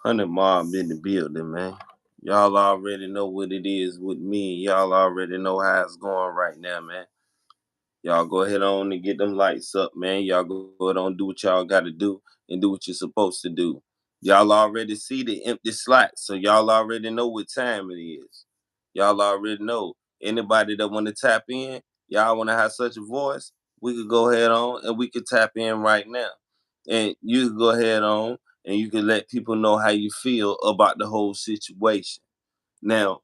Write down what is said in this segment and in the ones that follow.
100 Mob in the building, man. Y'all already know what it is with me, and y'all already know how it's going right now, man. Y'all go ahead on and get them lights up, man. Y'all go ahead on and do what y'all got to do and do what you're supposed to do. Y'all already see the empty slots, so y'all already know what time it is. Y'all already know. Anybody that want to tap in, y'all want to have such a voice, we could go ahead on and we could tap in right now. And you can go ahead on and you can let people know how you feel about the whole situation. Now,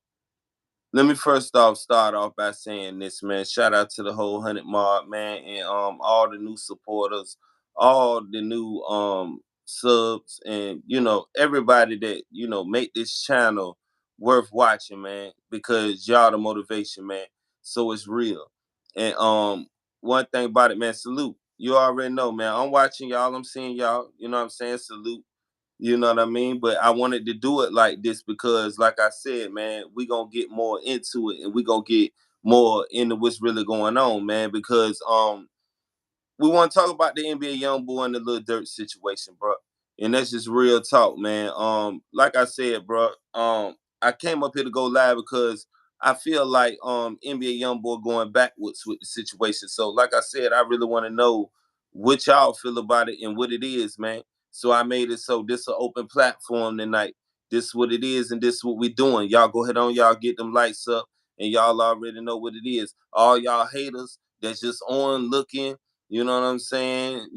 let me first off start off by saying this, man. Shout out to the whole 100 Mob, man, and all the new supporters, all the new subs, and everybody that make this channel worth watching, man, because y'all the motivation, man. So it's real. And one thing about it, man, salute. You already know, man. I'm watching y'all. I'm seeing y'all. You know what I'm saying? Salute. You know what I mean? But I wanted to do it like this because, like I said, man, we gonna get more into it and we gonna get more into what's really going on, man. Because we want to talk about the NBA YoungBoy and the Lil Durk situation, bro. And that's just real talk, man. Like I said, bro, I came up here to go live because I feel like NBA YoungBoy going backwards with the situation. So, like I said, I really want to know what y'all feel about it and what it is, man. So I made it so this an open platform tonight. This what it is and this what we doing. Y'all go ahead on, y'all get them lights up, and y'all already know what it is. All y'all haters that's just on looking, you know what I'm saying?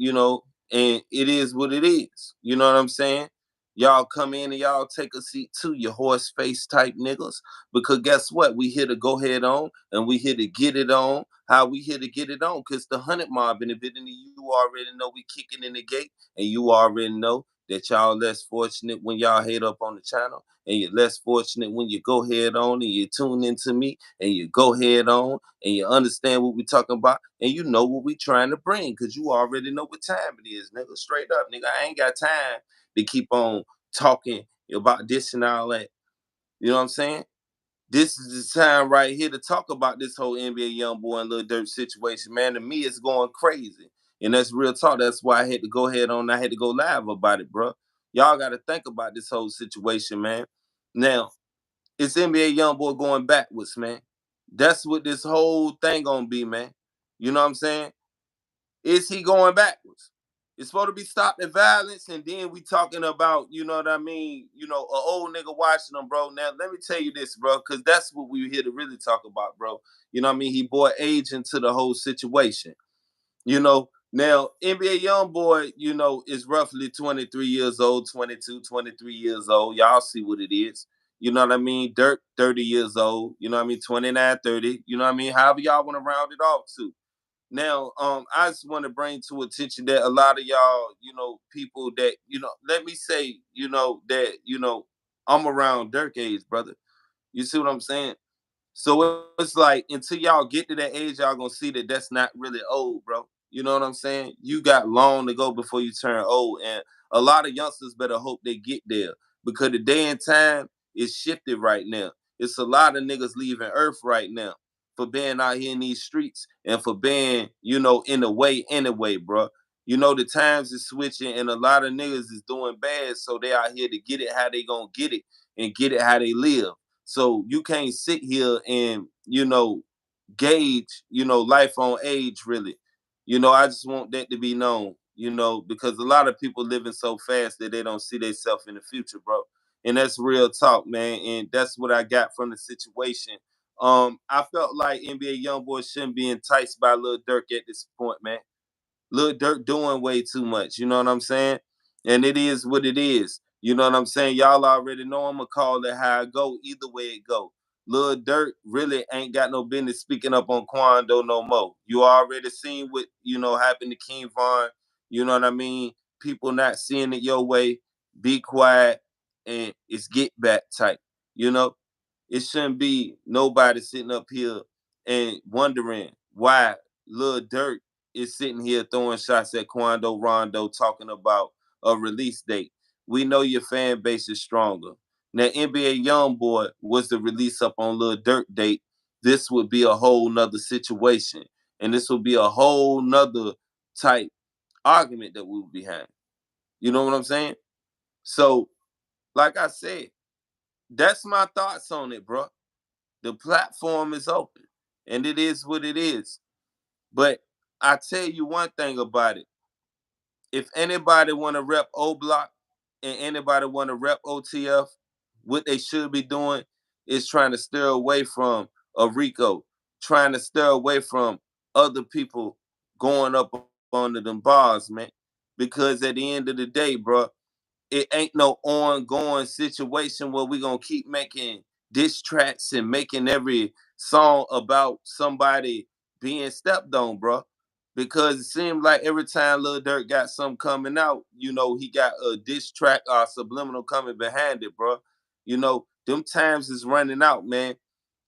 And it is what it is. You know what I'm saying? Y'all come in and y'all take a seat too, you horse face type niggas. Because guess what? We here to go head on and we here to get it on. How we here to get it on? Because the 100 Mob in the building, you already know we kicking in the gate. And you already know that y'all less fortunate when y'all hate up on the channel. And you're less fortunate when you go head on and you tune into me and you go head on and you understand what we talking about and you know what we trying to bring because you already know what time it is, nigga. Straight up, nigga. I ain't got time to keep on talking about this and all that. You know what I'm saying? This is the time right here to talk about this whole NBA YoungBoy and Lil Durk situation, man. To me, it's going crazy. And that's real talk. That's why I had to go ahead on. I had to go live about it, bro. Y'all got to think about this whole situation, man. Now, it's NBA YoungBoy going backwards, man. That's what this whole thing gonna be, man. You know what I'm saying? Is he going backwards? It's supposed to be stopping violence, and then we talking about, you know what I mean? An old nigga watching them, bro. Now let me tell you this, bro, because that's what we here to really talk about, bro. You know what I mean? He brought age into the whole situation. Now NBA YoungBoy, is roughly 23 years old, 22, 23 years old. Y'all see what it is. You know what I mean? Dirk, 30 years old. You know what I mean? 29, 30. You know what I mean? However y'all want to round it off to. Now, I just want to bring to attention that a lot of y'all, people that, let me say, that, I'm around Dirk age, brother. You see what I'm saying? So it's like until y'all get to that age, y'all gonna see that that's not really old, bro. You know what I'm saying? You got long to go before you turn old, and a lot of youngsters better hope they get there because the day and time is shifted right now. It's a lot of niggas leaving Earth right now for being out here in these streets and for being, in the way anyway, bro. The times is switching, and a lot of niggas is doing bad, so they out here to get it how they gonna get it and get it how they live. So you can't sit here and, gauge, life on age really. I just want that to be known, because a lot of people living so fast that they don't see themselves in the future, bro. And that's real talk, man. And that's what I got from the situation. I felt like NBA YoungBoy shouldn't be enticed by Lil Durk at this point, man. Lil Durk doing way too much. You know what I'm saying? And it is what it is. You know what I'm saying? Y'all already know I'm gonna call it how it go. Either way it go. Lil Durk really ain't got no business speaking up on Quando no more. You already seen what happened to King Von. You know what I mean? People not seeing it your way. Be quiet and it's get back type. You know, it shouldn't be nobody sitting up here and wondering why Lil Durk is sitting here throwing shots at Quando Rondo talking about a release date. We know your fan base is stronger. Now, NBA YoungBoy was the release up on Lil Durk date. This would be a whole nother situation. And this would be a whole nother type argument that we would be having. You know what I'm saying? So like I said, that's my thoughts on it, bro. The platform is open, and it is what it is. But I tell you one thing about it: if anybody want to rep O Block and anybody want to rep OTF, what they should be doing is trying to steer away from a RICO, trying to steer away from other people going up under them bars, man. Because at the end of the day, bro, it ain't no ongoing situation where we gonna keep making diss tracks and making every song about somebody being stepped on, bro. Because it seemed like every time Lil Durk got something coming out, he got a diss track or subliminal coming behind it, bro. Them times is running out, man.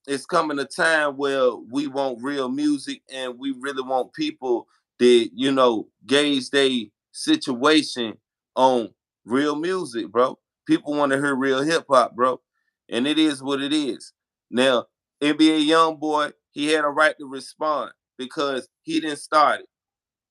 It's coming a time where we want real music and we really want people that, gauge their situation on real music, bro. People want to hear real hip hop, bro. And it is what it is. Now, NBA YoungBoy, he had a right to respond because he didn't start it.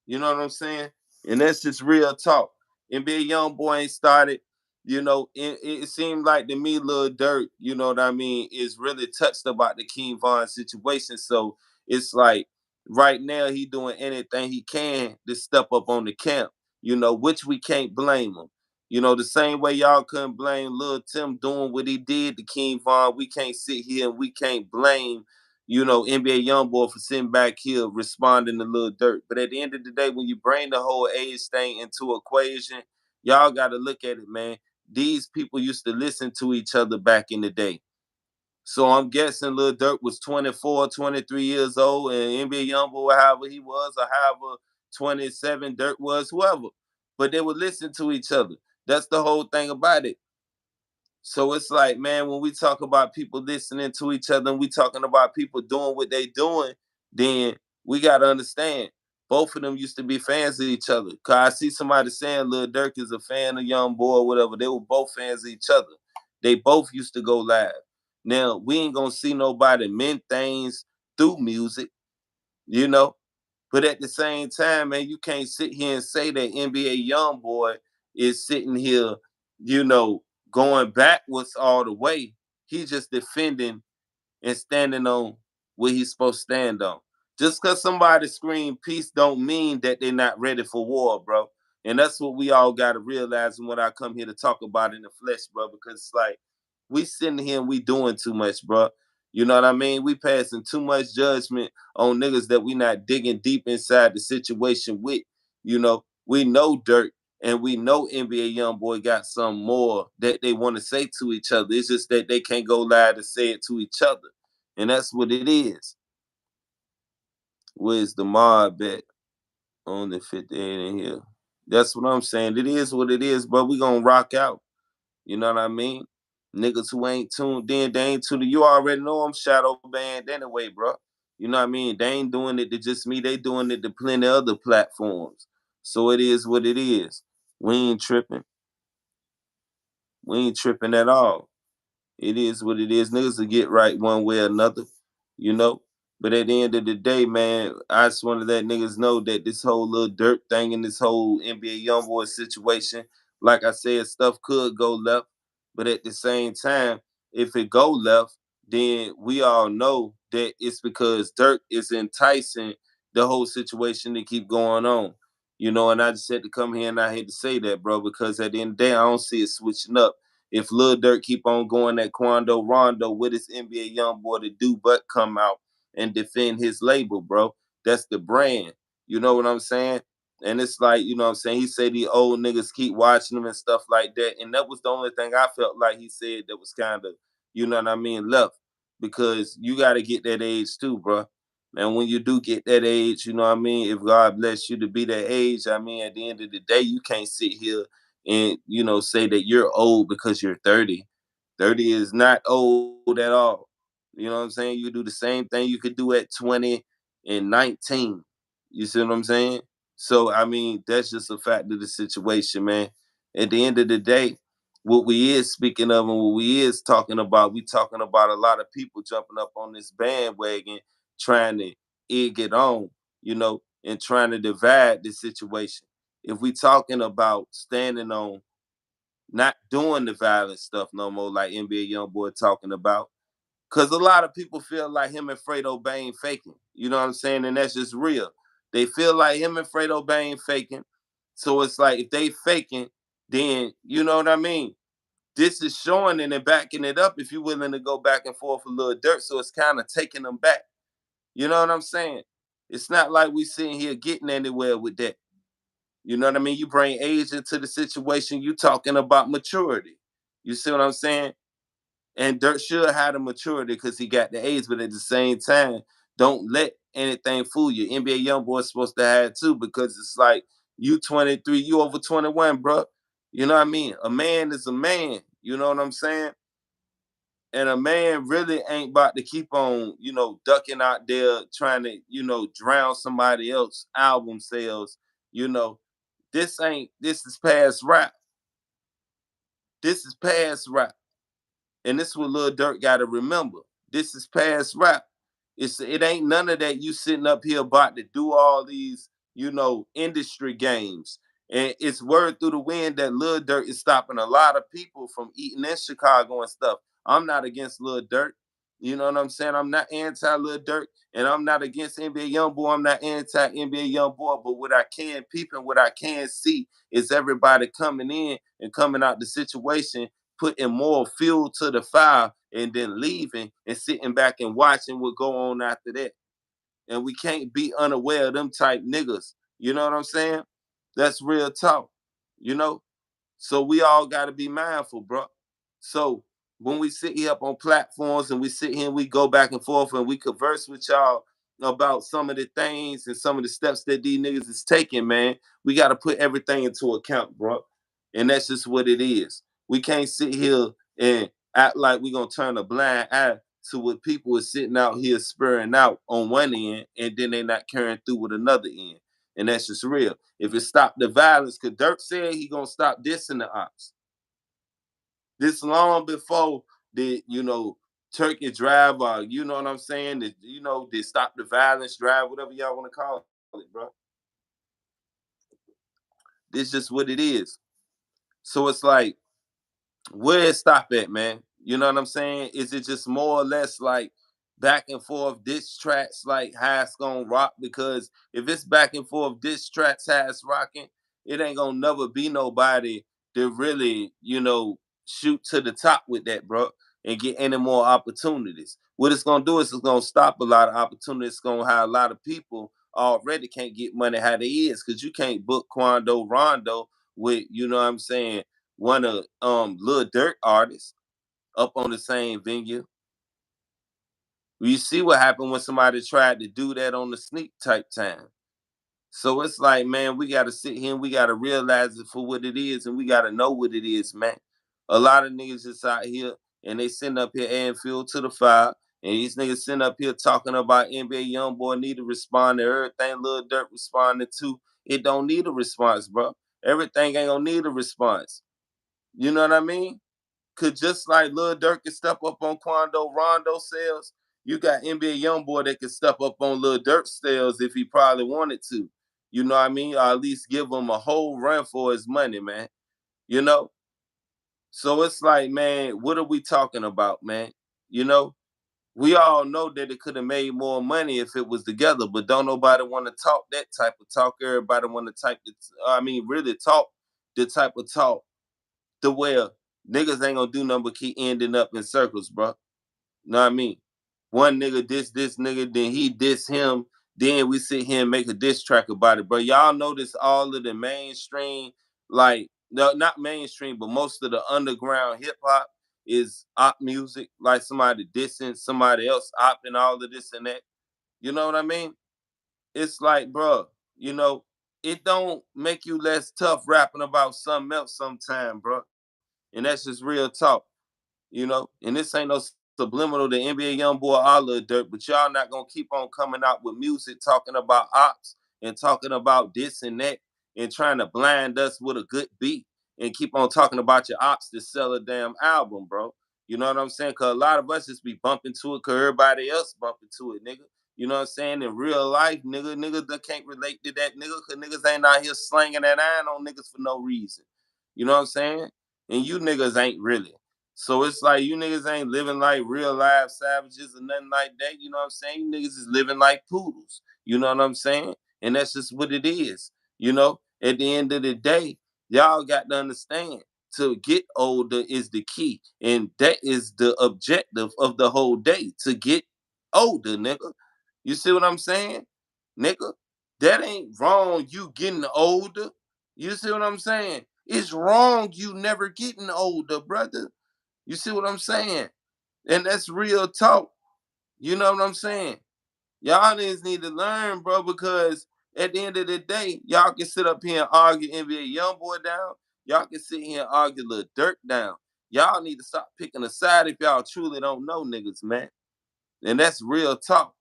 You know what I'm saying? And that's just real talk. NBA YoungBoy ain't started. It seemed like to me, Lil Durk, you know what I mean, is really touched about the King Von situation. So it's like right now he doing anything he can to step up on the camp, which we can't blame him. The same way y'all couldn't blame Lil Tim doing what he did to King Von, we can't sit here and we can't blame NBA YoungBoy for sitting back here responding to Lil Durk. But at the end of the day, when you bring the whole age thing into equation, y'all got to look at it, man. These people used to listen to each other back in the day. So I'm guessing Lil Durk was 24, 23 years old, and NBA YoungBoy, however he was, or however 27 Durk was, whoever. But they would listen to each other. That's the whole thing about it. So it's like, man, when we talk about people listening to each other and we talking about people doing what they doing, then we gotta understand both of them used to be fans of each other. Cause I see somebody saying Lil Durk is a fan of YoungBoy or whatever. They were both fans of each other. They both used to go live. Now we ain't gonna see nobody mend things through music, you know. But at the same time, man, you can't sit here and say that NBA YoungBoy is sitting here, you know, going backwards all the way. He's just defending and standing on what he's supposed to stand on. Just because somebody scream peace don't mean that they're not ready for war, bro. And that's what we all got to realize and what I come here to talk about in the flesh, bro, because it's like we sitting here and we doing too much, bro. You know what I mean? We passing too much judgment on niggas that we not digging deep inside the situation with. We know Dirt and we know NBA YoungBoy got some more that they want to say to each other. It's just that they can't go live to say it to each other. And that's what it is. Where's the mob at? Only 58 in here. That's what I'm saying. It is what it is, but we gonna rock out. You know what I mean? Niggas who ain't tuned in, they ain't tuned in. You already know I'm shadow banned anyway, bro. You know what I mean? They ain't doing it to just me. They doing it to plenty other platforms. So it is what it is. We ain't tripping. We ain't tripping at all. It is what it is. Niggas will get right one way or another, you know. But at the end of the day, man, I just want to let niggas know that this whole little dirt thing and this whole NBA YoungBoy situation, like I said, stuff could go left. But at the same time, if it go left, then we all know that it's because Dirk is enticing the whole situation to keep going on. And I just had to come here and I had to say that, bro, because at the end of the day, I don't see it switching up. If Lil Durk keep on going that Quando Rondo, what is NBA YoungBoy to do but come out and defend his label, bro? That's the brand. You know what I'm saying? And it's like, you know what I'm saying? He said the old niggas keep watching him and stuff like that. And that was the only thing I felt like he said that was kind of, you know what I mean, left. Because you got to get that age too, bro. And when you do get that age, you know what I mean? If God bless you to be that age, I mean, at the end of the day, you can't sit here and say that you're old because you're 30. 30 is not old at all. You know what I'm saying? You do the same thing you could do at 20 and 19. You see what I'm saying? So I mean, that's just a fact of the situation, man. At the end of the day, what we is speaking of and what we is talking about, we talking about a lot of people jumping up on this bandwagon trying to egg it on, and trying to divide the situation. If we talking about standing on not doing the violent stuff no more, like NBA YoungBoy talking about. Cause a lot of people feel like him and Fredo Bane faking. You know what I'm saying? And that's just real. They feel like him and Fredo Bane faking. So it's like if they faking, then you know what I mean? This is showing and then backing it up if you're willing to go back and forth with Lil Durk. So it's kind of taking them back. You know what I'm saying? It's not like we sitting here getting anywhere with that. You know what I mean? You bring age into the situation, you talking about maturity. You see what I'm saying? And Dirk should have the maturity because he got the age, but at the same time, don't let anything fool you. NBA YoungBoy supposed to have too, because it's like you 23, you over 21, bro. You know what I mean? A man is a man. You know what I'm saying? And a man really ain't about to keep on, ducking out there trying to, drown somebody else album sales. You know, this is past rap. This is past rap. And this is what Lil Durk got to remember. This is past rap. It ain't none of that you sitting up here about to do all these, industry games. And it's word through the wind that Lil Durk is stopping a lot of people from eating in Chicago and stuff. I'm not against Lil Durk. You know what I'm saying? I'm not anti Lil Durk, and I'm not against NBA YoungBoy. I'm not anti NBA YoungBoy. But what I can peep and what I can see is everybody coming in and coming out the situation, putting more fuel to the fire, and then leaving and sitting back and watching what go on after that. And we can't be unaware of them type niggas. You know what I'm saying? That's real talk. You know? So we all got to be mindful, bro. So when we sit here up on platforms and we sit here and we go back and forth and we converse with y'all about some of the things and some of the steps that these niggas is taking, man, we got to put everything into account, bro. And that's just what it is. We can't sit here and act like we're going to turn a blind eye to what people are sitting out here spurring out on one end and then they're not carrying through with another end. And that's just real. If it stop the violence, because Dirk said he gonna stop dissing the ops. This long before the, Turkey drive, or you know what I'm saying, that they stop the violence drive, whatever y'all want to call it, bro. This just what it is. So it's like, where it stop at, man? You know what I'm saying? Is it just more or less like back and forth diss tracks, like how it's gonna rock? Because if it's back and forth diss tracks, how it's rocking, it ain't gonna never be nobody to really, shoot to the top with that, bro, and get any more opportunities. What it's gonna do is it's gonna stop a lot of opportunities. It's gonna have a lot of people already can't get money how they is, because you can't book Quando Rondo with, you know what I'm saying, one of Lil Durk artists up on the same venue. You see what happened when somebody tried to do that on the sneak type time. So it's like, man, we gotta sit here and we gotta realize it for what it is, and we gotta know what it is, man. A lot of niggas just out here and they sitting up here adding fuel to the fire. And these niggas sitting up here talking about NBA YoungBoy need to respond to everything Lil Durk responded to. It don't need a response, bro. Everything ain't gonna need a response. You know what I mean? Could just like Lil Durk can step up on Quando Rondo sales, you got NBA YoungBoy that can step up on Lil Durk sales if he probably wanted to. You know what I mean? Or at least give him a whole run for his money, man. You know? So it's like, man, what are we talking about, man? You know? We all know that it could have made more money if it was together, but don't nobody want to talk that type of talk. Everybody want to really talk the type of talk to where niggas ain't gonna do nothing but keep ending up in circles, bro. Know what I mean? One nigga this nigga, then he diss him, then we sit here and make a diss track about it. Bro, y'all notice all of the mainstream, like, no, not mainstream, but most of the underground hip hop is op music, like somebody dissing somebody else op and all of this and that. You know what I mean? It's like, bro, it don't make you less tough rapping about something else sometime, bro. And that's just real talk. And this ain't no subliminal to NBA YoungBoy or Lil Durk, but y'all not gonna keep on coming out with music talking about ops and talking about this and that and trying to blind us with a good beat and keep on talking about your ops to sell a damn album, bro. You know what I'm saying? Cause a lot of us just be bumping to it cause everybody else bumping to it, nigga. You know what I'm saying? In real life, niggas that can't relate to that nigga cause niggas ain't out here slanging that iron on niggas for no reason. You know what I'm saying? and you niggas ain't really. So it's like you niggas ain't living like real live savages or nothing like that. You know what I'm saying? You niggas is living like poodles. You know what I'm saying? And that's just what it is. You know, at the end of the day, y'all got to understand to get older is the key. And that is the objective of the whole day, to get older, nigga. You see what I'm saying? Nigga, that ain't wrong, you getting older. You see what I'm saying? It's wrong you never getting older, brother. You see what I'm saying? And that's real talk. You know what I'm saying? Y'all niggas need to learn, bro, because at the end of the day, y'all can sit up here and argue NBA YoungBoy down. Y'all can sit here and argue Lil Durk down. Y'all need to stop picking a side if y'all truly don't know niggas, man. And that's real talk.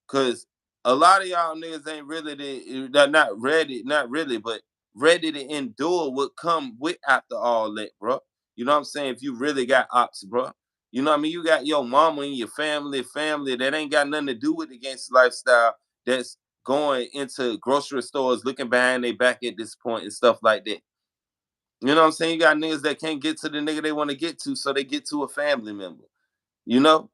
Cause a lot of y'all niggas ain't really they're not ready, not really, but ready to endure what come with after all that, bro. You know what I'm saying? If you really got ops, bro. You know what I mean? You got your mama and your family that ain't got nothing to do with the gangster lifestyle that's going into grocery stores looking behind their back at this point and stuff like that. You know what I'm saying? You got niggas that can't get to the nigga they want to get to, so they get to a family member. You know?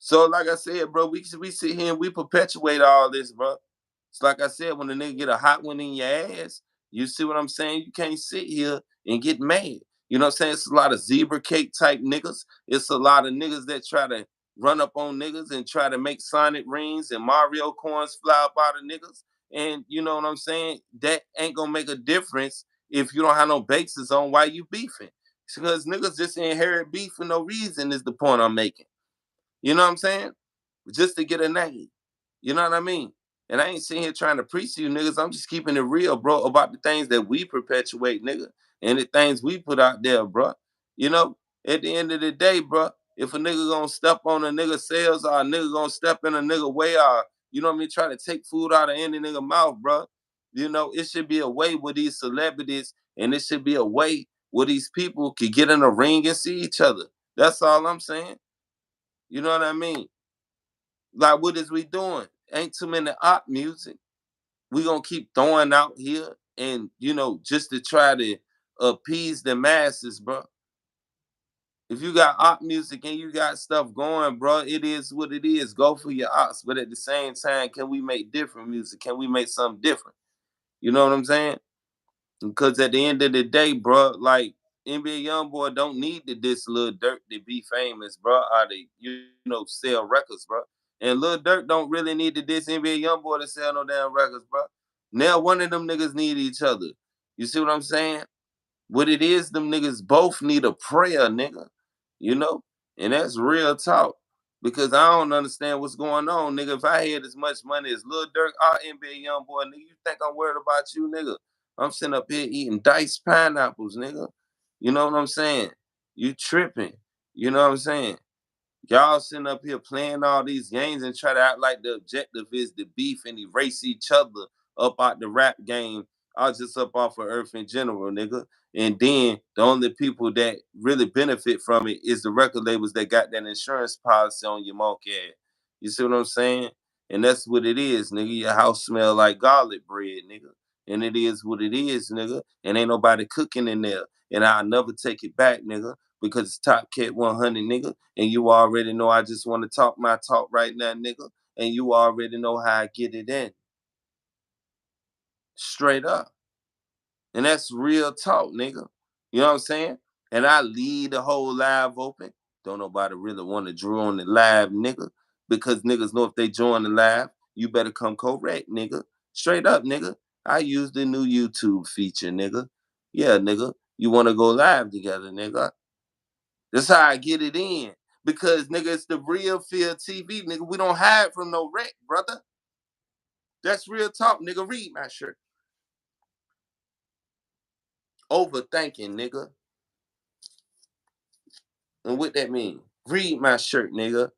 So, like I said, bro, we sit here and we perpetuate all this, bro. It's like I said, when a nigga get a hot one in your ass, you see what I'm saying? You can't sit here and get mad. You know what I'm saying? It's a lot of zebra cake type niggas. It's a lot of niggas that try to run up on niggas and try to make Sonic rings and Mario coins fly up out of niggas. And you know what I'm saying? That ain't gonna make a difference if you don't have no basis on why you beefing. Because niggas just inherit beef for no reason is the point I'm making. You know what I'm saying? Just to get a name. You know what I mean? And I ain't sitting here trying to preach to you niggas. I'm just keeping it real, bro, about the things that we perpetuate, nigga, and the things we put out there, bro. You know, at the end of the day, bro, if a nigga gonna step on a nigga sales or a nigga gonna step in a nigga way or, you know what I mean, try to take food out of any nigga mouth, bro, you know, it should be a way where these celebrities and it should be a way where these people could get in a ring and see each other. That's all I'm saying. You know what I mean? Like, what is we doing? Ain't too many op music. We gonna keep throwing out here, and you know, just to try to appease the masses, bro. If you got op music and you got stuff going, bro, it is what it is. Go for your ops, but at the same time, can we make different music? Can we make something different? You know what I'm saying? Because at the end of the day, bro, like NBA YoungBoy don't need to diss Lil Durk to be famous, bro. Or to sell records, bro. And Lil Durk don't really need to diss NBA YoungBoy to sell no damn records, bro. Now one of them niggas need each other. You see what I'm saying? What it is, them niggas both need a prayer, nigga. You know? And that's real talk. Because I don't understand what's going on, nigga. If I had as much money as Lil Durk or NBA YoungBoy, nigga, you think I'm worried about you, nigga? I'm sitting up here eating diced pineapples, nigga. You know what I'm saying? You tripping. You know what I'm saying? Y'all sitting up here playing all these games and try to act like the objective is to beef and erase each other up out the rap game. I just up off of Earth in general, nigga. And then the only people that really benefit from it is the record labels that got that insurance policy on your monkey ass. You see what I'm saying? And that's what it is, nigga. Your house smell like garlic bread, nigga. And it is what it is, nigga. And ain't nobody cooking in there. And I'll never take it back, nigga, because it's Top Cat 100, nigga. And you already know I just want to talk my talk right now, nigga. And you already know how I get it in. Straight up. And that's real talk, nigga. You know what I'm saying? And I leave the whole live open. Don't nobody really want to draw on the live, nigga. Because niggas know if they join the live, you better come correct, nigga. Straight up, nigga. I use the new YouTube feature, nigga. Yeah, nigga. You want to go live together, nigga. That's how I get it in. Because, nigga, it's the real Feel TV, nigga. We don't hide from no wreck, brother. That's real talk, nigga. Read my shirt. Overthinking, nigga. And what that mean? Read my shirt, nigga.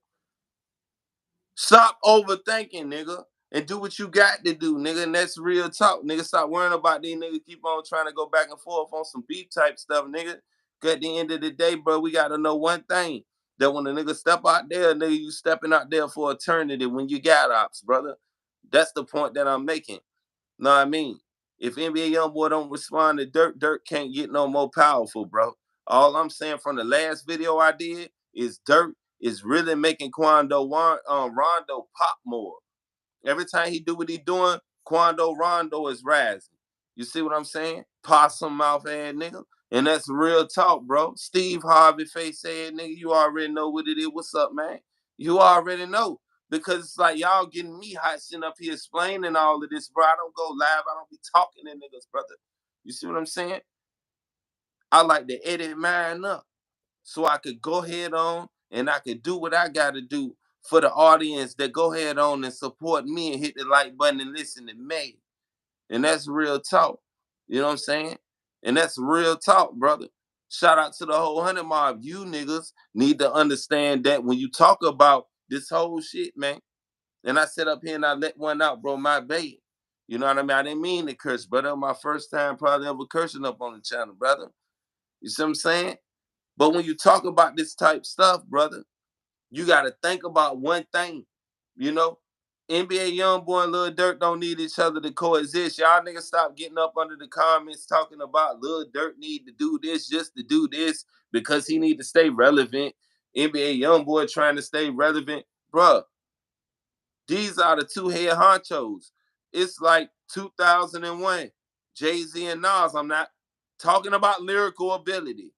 Stop overthinking, nigga. And do what you got to do, nigga. And that's real talk, nigga. Stop worrying about these niggas. Keep on trying to go back and forth on some beef type stuff, nigga. Cause at the end of the day, bro, we gotta know one thing. That when a nigga step out there, nigga, you stepping out there for eternity when you got ops, brother. That's the point that I'm making. Know what I mean? If NBA YoungBoy don't respond to Dirk, Dirk can't get no more powerful, bro. All I'm saying from the last video I did is Durk is really making Rondo pop more. Every time he do what he doing, Rondo is rising. You see what I'm saying? Possum mouth ass nigga. And that's real talk, bro. Steve Harvey face ass nigga, you already know what it is. What's up, man? You already know. Because it's like y'all getting me hot sitting up here explaining all of this, bro. I don't go live. I don't be talking to niggas, brother. You see what I'm saying? I like to edit mine up so I could go ahead on and I could do what I got to do for the audience that go ahead on and support me and hit the like button and listen to me. And that's real talk. You know what I'm saying? And that's real talk, brother. Shout out to the whole 100 mob. You niggas need to understand that when you talk about this whole shit, man, and I sit up here and I let one out, bro, my bait. You know what I mean? I didn't mean to curse, brother. My first time probably ever cursing up on the channel, brother. You see what I'm saying? But when you talk about this type stuff, brother, you got to think about one thing. You know, NBA YoungBoy and Lil Durk don't need each other to coexist. Y'all niggas stop getting up under the comments talking about Lil Durk need to do this just to do this because he need to stay relevant. NBA YoungBoy trying to stay relevant. Bruh, these are the two head honchos. It's like 2001. Jay-Z and Nas. I'm not talking about lyrical ability.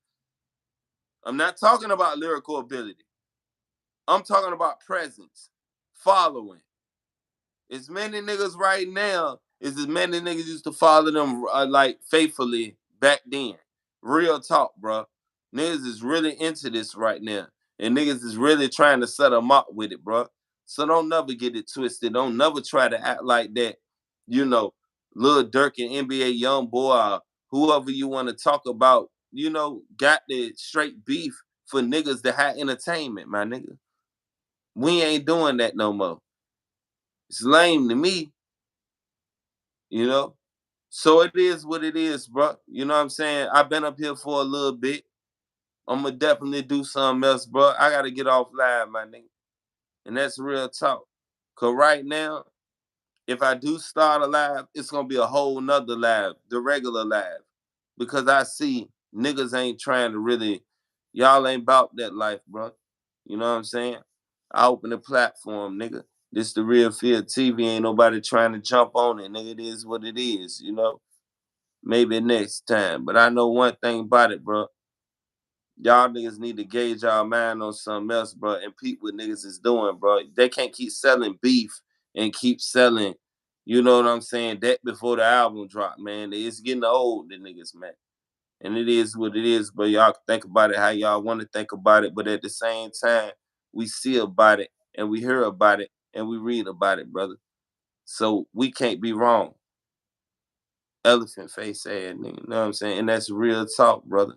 I'm not talking about lyrical ability. I'm talking about presence, following. As many niggas right now as many niggas used to follow them like faithfully back then. Real talk, bro. Niggas is really into this right now. And niggas is really trying to set them up with it, bro. So don't never get it twisted. Don't never try to act like that, you know, Lil Durk and NBA YoungBoy or whoever you want to talk about, you know, got the straight beef for niggas that had entertainment, my nigga. We ain't doing that no more. It's lame to me, you know. So it is what it is, bro. You know what I'm saying? I've been up here for a little bit. I'm gonna definitely do something else, bro. I gotta get off live, my nigga. And that's real talk. Cause right now, if I do start a live, it's gonna be a whole nother live, the regular live. Because I see niggas ain't trying to really, y'all ain't about that life, bro. You know what I'm saying? I open a platform, nigga. This the Real Feel TV. Ain't nobody trying to jump on it, nigga. It is what it is, you know. Maybe next time. But I know one thing about it, bro. Y'all niggas need to gauge y'all mind on something else, bro, and peep what niggas is doing, bro. They can't keep selling beef and keep selling, you know what I'm saying, that before the album drop, man. It's getting old, the niggas, man. And it is what it is, but y'all can think about it how y'all want to think about it. But at the same time, we see about it and we hear about it and we read about it, brother. So we can't be wrong. Elephant face ass nigga, you know what I'm saying? And that's real talk, brother.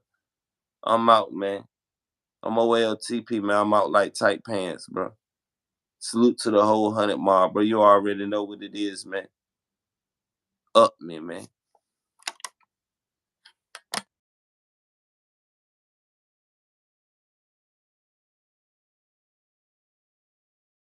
I'm out, man. I'm OLTP, man. I'm out like tight pants, bro. Salute to the whole 100 mob, bro. You already know what it is, man. Up me, man.